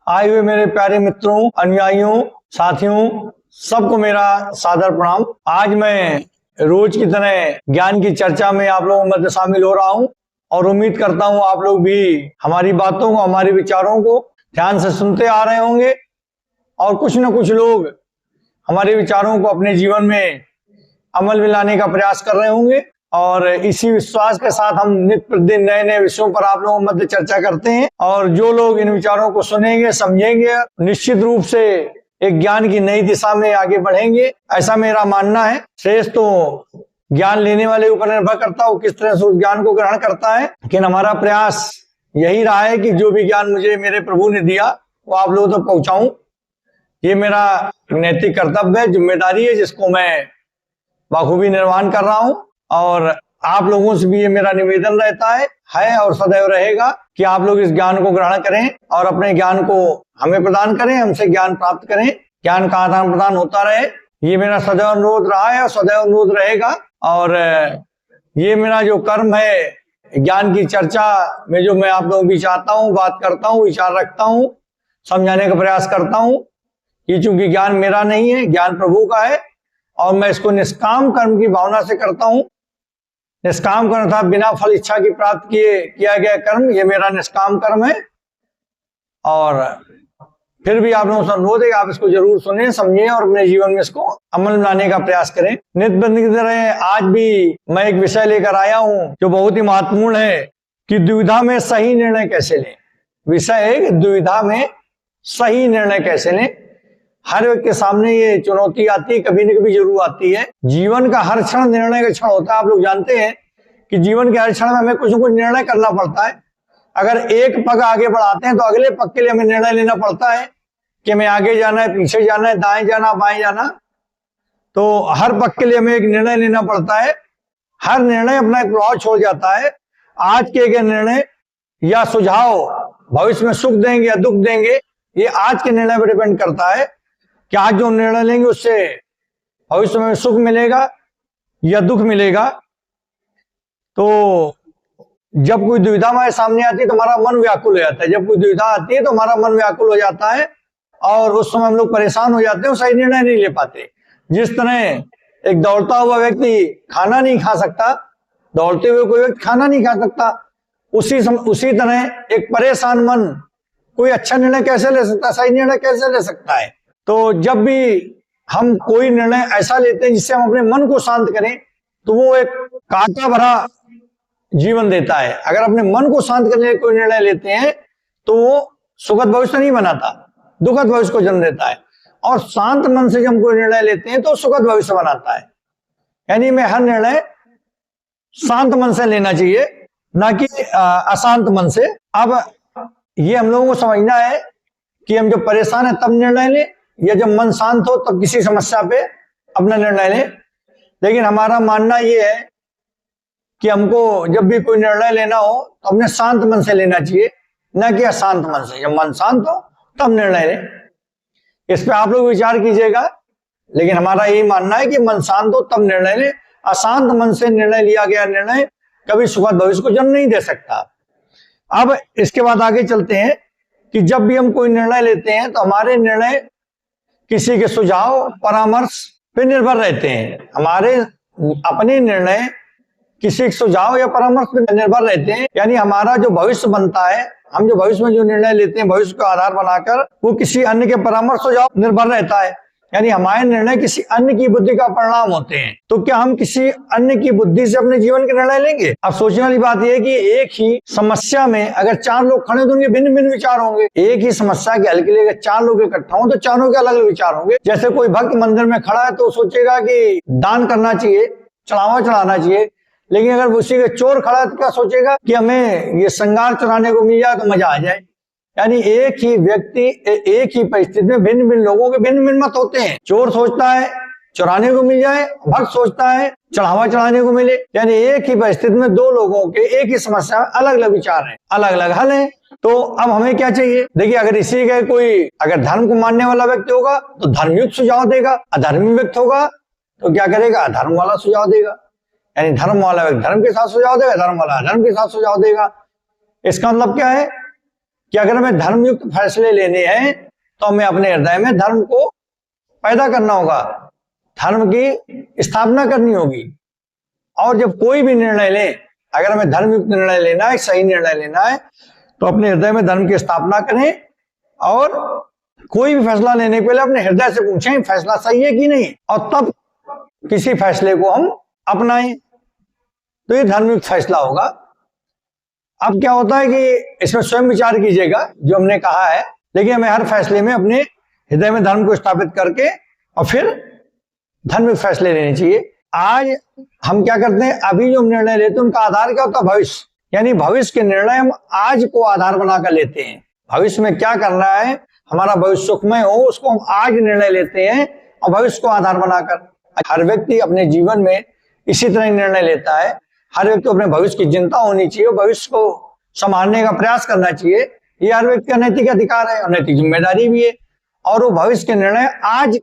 आए हुए मेरे प्यारे मित्रों, अनुयायियों, साथियों, सबको मेरा सादर प्रणाम। आज मैं रोज की तरह ज्ञान की चर्चा में आप लोगों में शामिल हो रहा हूं और उम्मीद करता हूं आप लोग भी हमारी बातों को, हमारे विचारों को ध्यान से सुनते आ रहे होंगे और कुछ न कुछ लोग हमारे विचारों को अपने जीवन में अमल में लाने का प्रयास कर रहे होंगे। और इसी विश्वास के साथ हम नित्य प्रतिदिन नए नए विषयों पर आप लोगों मध्य चर्चा करते हैं और जो लोग इन विचारों को सुनेंगे, समझेंगे, निश्चित रूप से एक ज्ञान की नई दिशा में आगे बढ़ेंगे, ऐसा मेरा मानना है। श्रेष्ठ तो ज्ञान लेने वाले ऊपर निर्भर करता है, वो किस तरह से उस ज्ञान को ग्रहण करता है। लेकिन हमारा प्रयास यही रहा है कि जो भी ज्ञान मुझे मेरे प्रभु ने दिया वो आप लोगों तक पहुंचाऊं। ये मेरा नैतिक कर्तव्य है, जिम्मेदारी है, जिसको मैं बखूबी निर्वहन कर रहा हूं। और आप लोगों से भी ये मेरा निवेदन रहता है और सदैव रहेगा कि आप लोग इस ज्ञान को ग्रहण करें और अपने ज्ञान को हमें प्रदान करें, हमसे ज्ञान प्राप्त करें, ज्ञान का आदान प्रदान होता रहे। ये मेरा सदैव अनुरोध रहा है और सदैव अनुरोध रहेगा। और ये मेरा जो कर्म है, ज्ञान की चर्चा में जो मैं आप लोगों की चाहता हूँ, बात करता हूँ, विचार रखता हूँ, समझाने का प्रयास करता हूँ, ये चूंकि ज्ञान मेरा नहीं है, ज्ञान प्रभु का है और मैं इसको निष्काम कर्म की भावना से करता हूँ। निष्काम कर्म था बिना फल इच्छा की प्राप्त किया गया कर्म, ये मेरा निष्काम कर्म है। और फिर भी आप लोगों से अनुरोध है आप इसको जरूर सुने, समझें और अपने जीवन में इसको अमल में लाने का प्रयास करें। नित्य की तरह आज भी मैं एक विषय लेकर आया हूं जो बहुत ही महत्वपूर्ण है कि दुविधा में सही निर्णय कैसे लें। विषय है कि दुविधा में सही निर्णय कैसे लें। हर व्यक्ति के सामने ये चुनौती आती है, कभी न कभी जरूर आती है। जीवन का हर क्षण निर्णय का क्षण होता है। आप लोग जानते हैं कि जीवन के हर क्षण में हमें कुछ न कुछ निर्णय करना पड़ता है। अगर एक पग आगे बढ़ाते हैं तो अगले पग के लिए हमें निर्णय लेना पड़ता है कि हमें आगे जाना है, पीछे जाना है, दाएं जाना, बाएं जाना। तो हर पग के लिए हमें एक निर्णय लेना पड़ता है। हर निर्णय अपना एक प्रभाव छोड़ जाता है। आज के निर्णय या सुझाव भविष्य में सुख देंगे या दुख देंगे, ये आज के निर्णय पर डिपेंड करता है कि आज जो निर्णय लेंगे उससे भविष्य में सुख मिलेगा या दुख मिलेगा। तो जब कोई दुविधा हमारे सामने आती है तो हमारा मन व्याकुल हो जाता है। जब कोई दुविधा आती है तो हमारा मन व्याकुल हो जाता है और उस समय हम लोग परेशान हो जाते हैं, सही निर्णय नहीं ले पाते। जिस तरह एक दौड़ता हुआ व्यक्ति खाना नहीं खा सकता, दौड़ते हुए कोई व्यक्ति खाना नहीं खा सकता, उसी तरह एक परेशान मन कोई अच्छा निर्णय कैसे ले सकता है, सही निर्णय कैसे ले सकता है। तो जब भी हम कोई निर्णय ऐसा लेते हैं जिससे हम अपने मन को शांत करें तो वो एक कांटा भरा जीवन देता है। अगर अपने मन को शांत करने कोई निर्णय लेते हैं तो वो सुखद भविष्य नहीं बनाता, दुखद भविष्य को जन्म देता है। और शांत मन से जब हम कोई निर्णय लेते हैं तो सुखद भविष्य बनाता है। यानी मैं हर निर्णय शांत मन से लेना चाहिए, ना कि अशांत मन से। अब ये हम लोगों को समझना है कि हम जब परेशान है तब निर्णय लें या जब मन शांत हो तब किसी समस्या पे अपना निर्णय लें। लेकिन हमारा मानना ये है कि हमको जब भी कोई निर्णय लेना हो तो अपने शांत मन से लेना चाहिए, न कि अशांत मन से। जब मन शांत हो तब निर्णय लें। इस पे आप लोग विचार कीजिएगा। लेकिन हमारा यही मानना है कि मन शांत हो तब निर्णय लें। अशांत मन से निर्णय लिया गया निर्णय कभी सुखद भविष्य को जन्म नहीं दे सकता। अब इसके बाद आगे चलते हैं कि जब भी हम कोई निर्णय लेते हैं तो हमारे निर्णय किसी के सुझाव, परामर्श पे निर्भर रहते हैं। हमारे अपने निर्णय किसी के सुझाव या परामर्श पे निर्भर रहते हैं। यानी हमारा जो भविष्य बनता है, हम जो भविष्य में जो निर्णय लेते हैं, भविष्य को आधार बनाकर वो किसी अन्य के परामर्श सुझाव निर्भर रहता है। यानी हमारे निर्णय किसी अन्य की बुद्धि का परिणाम होते हैं। तो क्या हम किसी अन्य की बुद्धि से अपने जीवन के निर्णय लेंगे? अब सोचने वाली बात यह है कि एक ही समस्या में अगर चार लोग खड़े तो उनके भिन्न भिन्न विचार होंगे। एक ही समस्या के हल के लिए अगर चार लोग इकट्ठा हो तो चारों के अलग अलग विचार होंगे। जैसे कोई भक्त मंदिर में खड़ा है तो सोचेगा कि दान करना चाहिए, चढ़ावा चढ़ाना चाहिए। लेकिन अगर उसी के चोर खड़ा है तो क्या सोचेगा कि हमें ये श्रृंगार चढ़ाने को मिल जाए तो मजा आ जाए। यानी एक ही व्यक्ति, एक ही परिस्थिति में भिन्न भिन्न लोगों के भिन्न भिन्न मत होते हैं। चोर सोचता है चुराने को मिल जाए, भक्त सोचता है चढ़ावा चढ़ाने को मिले। यानी एक ही परिस्थिति में दो लोगों के एक ही समस्या में अलग अलग विचार हैं, अलग अलग हल हैं। तो अब हमें क्या चाहिए? देखिए, अगर इसी का कोई अगर धर्म को मानने वाला व्यक्ति होगा तो धर्मयुक्त सुझाव देगा, अधर्मी व्यक्ति होगा तो क्या करेगा? अधर्म वाला सुझाव देगा। यानी धर्म वाला व्यक्ति धर्म के साथ सुझाव देगा, धर्म वाला धर्म के साथ सुझाव देगा। इसका मतलब क्या है कि अगर हमें धर्मयुक्त फैसले लेने हैं तो हमें अपने हृदय में धर्म को पैदा करना होगा, धर्म की स्थापना करनी होगी। और जब कोई भी निर्णय ले, अगर हमें धर्मयुक्त निर्णय लेना है, सही निर्णय लेना है, तो अपने हृदय में धर्म की स्थापना करें और कोई भी फैसला लेने के पहले अपने हृदय से पूछें फैसला सही है कि नहीं, और तब किसी फैसले को हम अपनाएं, तो ये धर्मयुक्त फैसला होगा। अब क्या होता है कि इसमें स्वयं विचार कीजिएगा जो हमने कहा है, लेकिन हमें हर फैसले में अपने हृदय में धर्म को स्थापित करके और फिर धर्मयुक्त फैसले लेने चाहिए। आज हम क्या करते हैं, अभी जो हम निर्णय लेते हैं उनका आधार क्या होता है, भविष्य, यानी भविष्य के निर्णय हम आज को आधार बनाकर लेते हैं। भविष्य में क्या करना है, हमारा भविष्य सुखमय हो, उसको हम आज निर्णय लेते हैं और भविष्य को आधार बनाकर। हर व्यक्ति अपने जीवन में इसी तरह निर्णय लेता है। हर व्यक्ति को अपने भविष्य की चिंता होनी चाहिए, भविष्य को संभालने का प्रयास करना चाहिए। ये हर व्यक्ति का नैतिक अधिकार है और नैतिक जिम्मेदारी भी है। और वो भविष्य के निर्णय आज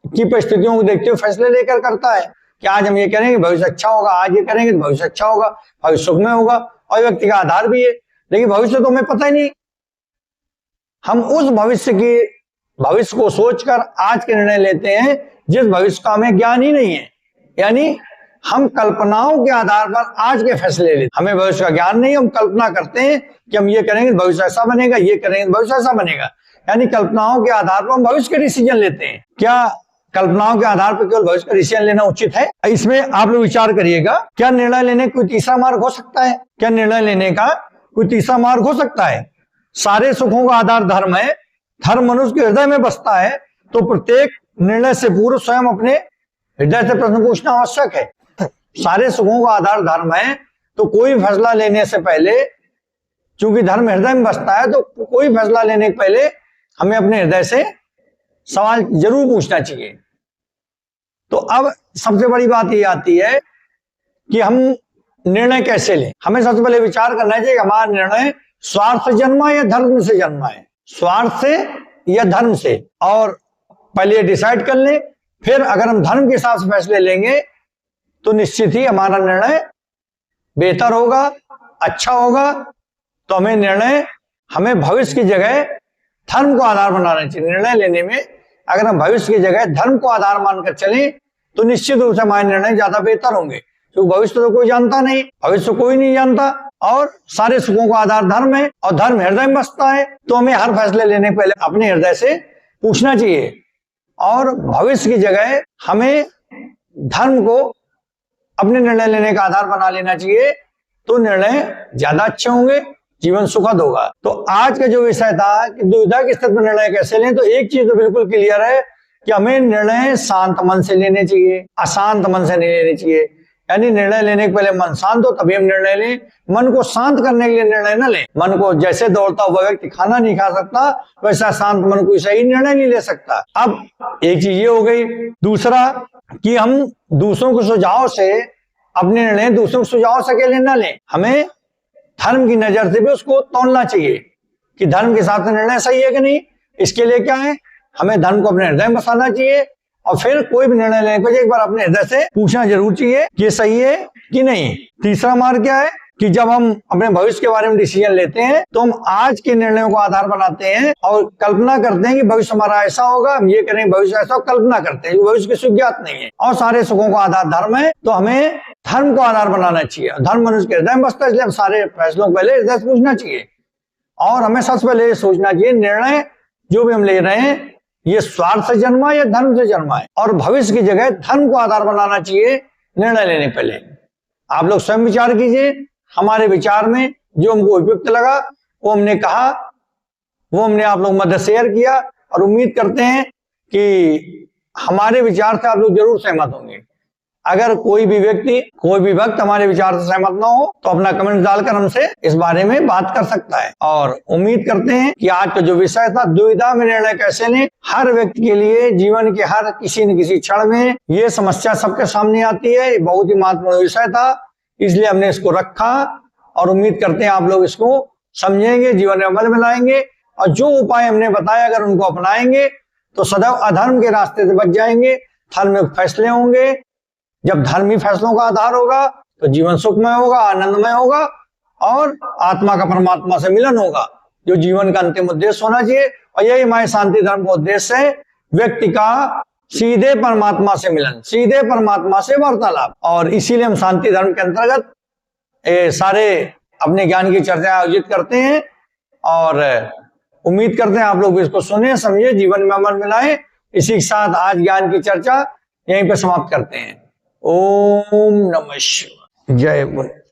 की परिस्थितियों को देखते हुए फैसले लेकर करता है कि आज हम ये करेंगे भविष्य अच्छा होगा, आज ये करेंगे तो भविष्य अच्छा होगा, भविष्य सुखमय होगा, और व्यक्ति का आधार भी है। लेकिन भविष्य तो हमें पता ही नहीं, हम उस भविष्य को सोचकर आज के निर्णय लेते हैं जिस भविष्य का हमें ज्ञान ही नहीं है। यानी हम कल्पनाओं के आधार पर आज के फैसले लेते हैं। हमें भविष्य का ज्ञान नहीं, हम कल्पना करते हैं कि हम ये करेंगे तो भविष्य ऐसा बनेगा, ये करेंगे तो भविष्य ऐसा बनेगा। यानी कल्पनाओं के आधार पर हम भविष्य के डिसीजन लेते हैं। क्या कल्पनाओं के आधार पर केवल भविष्य का डिसीजन लेना उचित है? इसमें आप लोग विचार करिएगा, क्या निर्णय लेने का कोई तीसरा मार्ग हो सकता है? क्या निर्णय लेने का कोई तीसरा मार्ग हो सकता है? सारे सुखों का आधार धर्म है, धर्म मनुष्य के हृदय में बसता है, तो प्रत्येक निर्णय से पूर्व स्वयं अपने हृदय से प्रश्न पूछना आवश्यक है। सारे सुखों का आधार धर्म है, तो कोई फैसला लेने से पहले, चूंकि धर्म हृदय में बसता है, तो कोई फैसला लेने के पहले हमें अपने हृदय से सवाल जरूर पूछना चाहिए। तो अब सबसे बड़ी बात ये आती है कि हम निर्णय कैसे लें। हमें सबसे पहले विचार करना चाहिए कि हमारा निर्णय स्वार्थ से जन्मा है या धर्म से जन्मा है, स्वार्थ से या धर्म से, और पहले ये डिसाइड कर लें। फिर अगर हम धर्म के हिसाब से फैसले लेंगे तो निश्चित ही हमारा निर्णय बेहतर होगा, अच्छा होगा। तो हमें भविष्य की जगह धर्म को आधार बनाना चाहिए। निर्णय लेने में अगर हम भविष्य की जगह धर्म को आधार मानकर चलें तो निश्चित रूप से हमारे निर्णय ज्यादा बेहतर होंगे, क्योंकि भविष्य तो कोई जानता नहीं, भविष्य कोई नहीं जानता, और सारे सुखों का आधार धर्म है और धर्म हृदय में बसता है। तो हमें हर फैसले लेने के पहले अपने हृदय से पूछना चाहिए और भविष्य की जगह हमें धर्म को अपने निर्णय लेने का आधार बना लेना चाहिए। तो निर्णय ज्यादा अच्छे होंगे, जीवन सुखद होगा। तो आज का जो विषय था कि दुविधा की स्थिति में निर्णय कैसे लें, तो एक चीज तो बिल्कुल क्लियर है कि हमें निर्णय शांत मन से लेने चाहिए, अशांत मन से नहीं लेने चाहिए। यानी निर्णय लेने के पहले मन शांत हो तभी हम निर्णय लें। मन को शांत करने के लिए निर्णय न लें। मन को जैसे दौड़ता हुआ व्यक्ति खाना नहीं खा सकता, वैसा शांत मन कोई सही निर्णय नहीं ले सकता। अब एक चीज ये हो गई। दूसरा कि हम दूसरों के सुझाव से अपने निर्णय दूसरों के सुझाव से अकेले न लें। हमें धर्म की नजर से भी उसको तौलना चाहिए कि धर्म के हिसाब से निर्णय सही है कि नहीं। इसके लिए क्या है, हमें धर्म को अपने हृदय में बसाना चाहिए और फिर कोई भी निर्णय लेने के एक बार अपने हृदय से पूछना जरूर चाहिए कि ये सही है कि नहीं। तीसरा मार्ग क्या है कि जब हम अपने भविष्य के बारे में डिसीजन लेते हैं तो हम आज के निर्णयों को आधार बनाते हैं और कल्पना करते हैं कि भविष्य हमारा ऐसा होगा, हम ये करेंगे, भविष्य ऐसा होगा, कल्पना करते हैं। भविष्य की सुज्ञात नहीं है और सारे सुखों का आधार धर्म है, तो हमें धर्म को आधार बनाना चाहिए। धर्म मनुष्य के हृदय में बसता है, इसलिए हम सारे फैसलों को पहले हृदय से पूछना चाहिए और हमें सबसे पहले सोचना चाहिए निर्णय जो भी हम ले रहे हैं ये स्वार्थ से जन्मा है या धर्म से जन्मा है, और भविष्य की जगह धर्म को आधार बनाना चाहिए निर्णय लेने पहले। आप लोग स्वयं विचार कीजिए। हमारे विचार में जो हमको उपयुक्त लगा वो हमने कहा, वो हमने आप लोग मध्य शेयर किया और उम्मीद करते हैं कि हमारे विचार से आप लोग जरूर सहमत होंगे। अगर कोई भी व्यक्ति कोई भी वक्त हमारे विचार से सहमत ना हो तो अपना कमेंट डालकर हमसे इस बारे में बात कर सकता है। और उम्मीद करते हैं कि आज का जो विषय था दुविधा में निर्णय कैसे लें, हर व्यक्ति के लिए जीवन के हर किसी न किसी क्षण में ये समस्या सबके सामने आती है। बहुत ही महत्वपूर्ण विषय था, इसलिए हमने इसको रखा और उम्मीद करते हैं आप लोग इसको समझेंगे, जीवन में अमल में लाएंगे और जो उपाय हमने बताया अगर उनको अपनाएंगे तो सदैव अधर्म के रास्ते से बच जाएंगे, धर्म में फैसले होंगे। जब धर्मी फैसलों का आधार होगा तो जीवन सुखमय होगा, आनंदमय होगा और आत्मा का परमात्मा से मिलन होगा। जो जीवन का अंतिम उद्देश्य होना चाहिए। और यही हमारे शांति धर्म का उद्देश्य है, व्यक्ति का सीधे परमात्मा से मिलन, सीधे परमात्मा से वार्तालाप। और इसीलिए हम शांति धर्म के अंतर्गत सारे अपने ज्ञान की चर्चा आयोजित करते हैं और उम्मीद करते हैं आप लोग इसको सुने, समझे, जीवन में अमल मिलाएं। इसी के साथ आज ज्ञान की चर्चा यहीं पे समाप्त करते हैं। ओम नमः शिवाय। जय बोले।